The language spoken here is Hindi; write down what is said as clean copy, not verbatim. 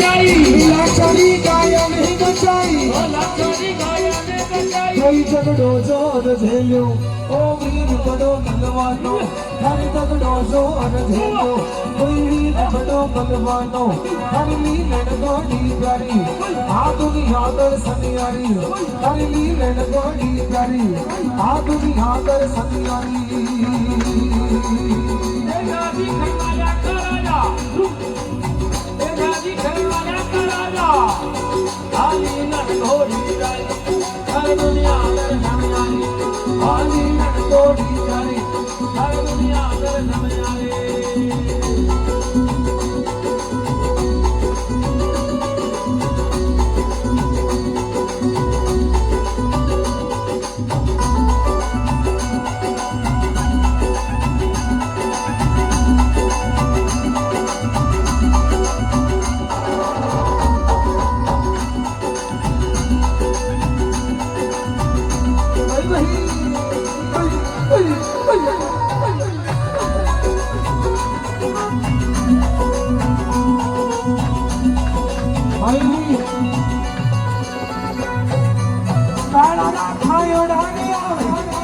लाचारी गाया नहीं बचाई कोई झगड़ो जोर झेलो ओ वीर बड़ो बलवानो हर झगड़ो जोर झेलो कोई वीर बड़ो बलवानो हर लीलन गोड़ी प्यारी आ दुनिया दर सनियारी हर लीलन गोड़ी प्यारी आ दुनिया दर सनियारी खायो डाले